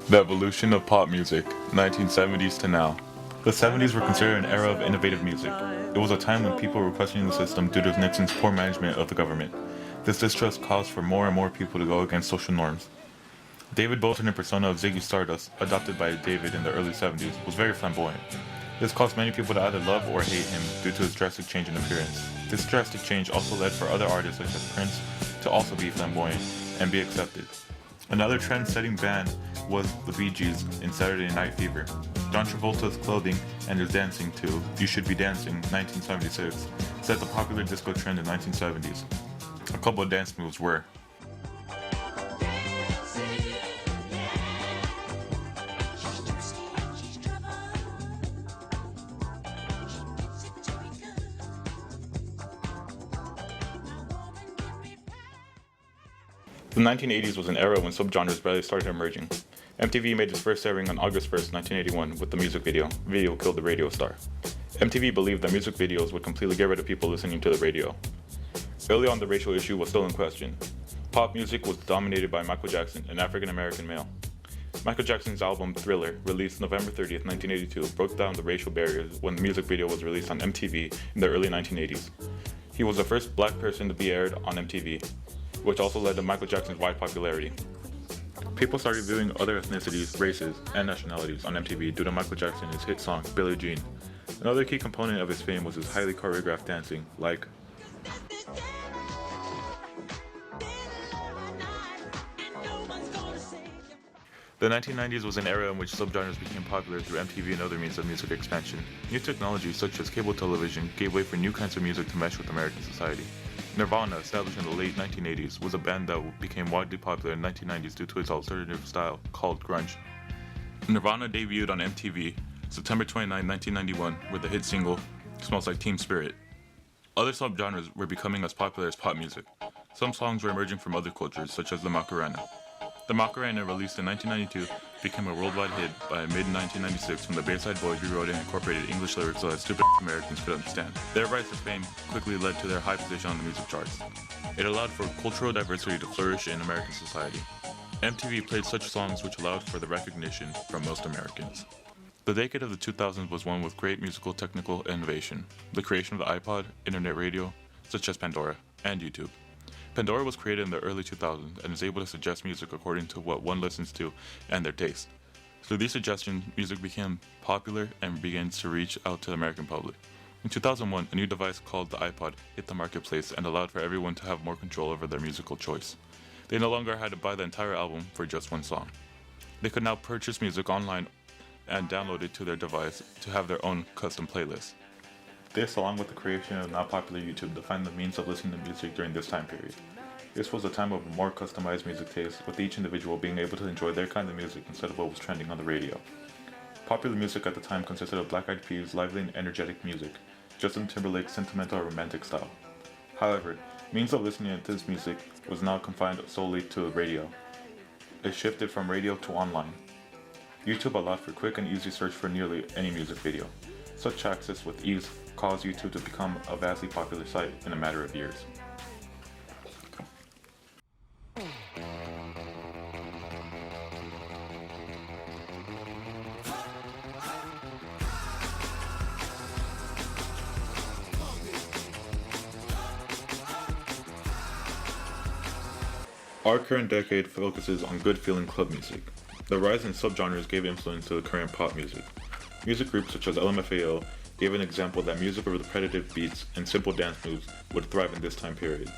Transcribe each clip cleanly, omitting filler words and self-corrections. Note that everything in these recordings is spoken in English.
The evolution of pop music, 1970s to now. The 70s were considered an era of innovative music. It was a time when people were questioning the system due to Nixon's poor management of the government. This distrust caused for more and more people to go against social norms. David Bowie's persona of Ziggy Stardust, adopted by David in the early 70s, was very flamboyant. This caused many people to either love or hate him due to his drastic change in appearance. This drastic change also led for other artists such as Prince to also be flamboyant and be accepted. Another trend-setting band was the Bee Gees in Saturday Night Fever. John Travolta's clothing and his dancing to You Should Be Dancing, 1976, set the popular disco trend in the 1970s. A couple of dance moves were The 1980s was an era when subgenres barely started emerging. MTV made its first airing on August 1st, 1981 with the music video, Video Killed the Radio Star. MTV believed that music videos would completely get rid of people listening to the radio. Early on, the racial issue was still in question. Pop music was dominated by Michael Jackson, an African-American male. Michael Jackson's album Thriller, released November 30th, 1982, broke down the racial barriers when the music video was released on MTV in the early 1980s. He was the first black person to be aired on MTV, which also led to Michael Jackson's wide popularity. People started viewing other ethnicities, races, and nationalities on MTV due to Michael Jackson and his hit song, Billie Jean. Another key component of his fame was his highly choreographed dancing, like The 1990s was an era in which subgenres became popular through MTV and other means of music expansion. New technologies such as cable television gave way for new kinds of music to mesh with American society. Nirvana, established in the late 1980s, was a band that became widely popular in the 1990s due to its alternative style called grunge. Nirvana debuted on MTV September 29, 1991 with the hit single Smells Like Teen Spirit. Other subgenres were becoming as popular as pop music. Some songs were emerging from other cultures, such as the Macarena. The Macarena, released in 1992, became a worldwide hit by mid-1996 when the Bayside Boys rewrote and incorporated English lyrics so that stupid Americans could understand. Their rise to fame quickly led to their high position on the music charts. It allowed for cultural diversity to flourish in American society. MTV played such songs which allowed for the recognition from most Americans. The decade of the 2000s was one with great musical technical innovation, the creation of the iPod, internet radio, such as Pandora, and YouTube. Pandora was created in the early 2000s and is able to suggest music according to what one listens to and their taste. Through these suggestions, music became popular and began to reach out to the American public. In 2001, a new device called the iPod hit the marketplace and allowed for everyone to have more control over their musical choice. They no longer had to buy the entire album for just one song. They could now purchase music online and download it to their device to have their own custom playlist. This, along with the creation of now popular YouTube, defined the means of listening to music during this time period. This was a time of more customized music taste, with each individual being able to enjoy their kind of music instead of what was trending on the radio. Popular music at the time consisted of Black Eyed Peas' lively and energetic music, Justin Timberlake's sentimental or romantic style. However, means of listening to this music was now confined solely to radio. It shifted from radio to online. YouTube allowed for quick and easy search for nearly any music video. Such access with ease caused YouTube to become a vastly popular site in a matter of years. Our current decade focuses on good-feeling club music. The rise in subgenres gave influence to the current pop music. Music groups such as LMFAO gave an example that music with repetitive beats and simple dance moves would thrive in this time period.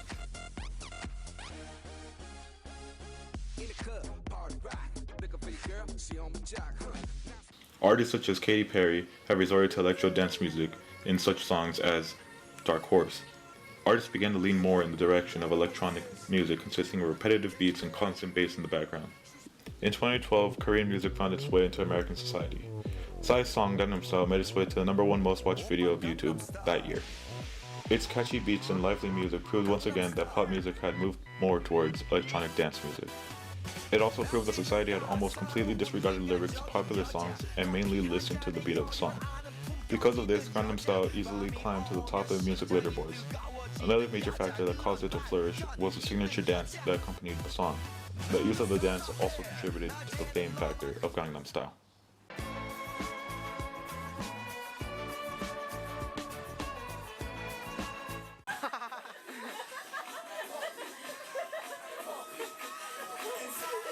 Artists such as Katy Perry have resorted to electro dance music in such songs as Dark Horse. Artists began to lean more in the direction of electronic music consisting of repetitive beats and constant bass in the background. In 2012, Korean music found its way into American society. Psy's song Gangnam Style made its way to the #1 most watched video of YouTube that year. Its catchy beats and lively music proved once again that pop music had moved more towards electronic dance music. It also proved that society had almost completely disregarded lyrics to popular songs and mainly listened to the beat of the song. Because of this, Gangnam Style easily climbed to the top of the music leaderboards. Another major factor that caused it to flourish was the signature dance that accompanied the song, The use of the dance also contributed to the fame factor of Gangnam Style.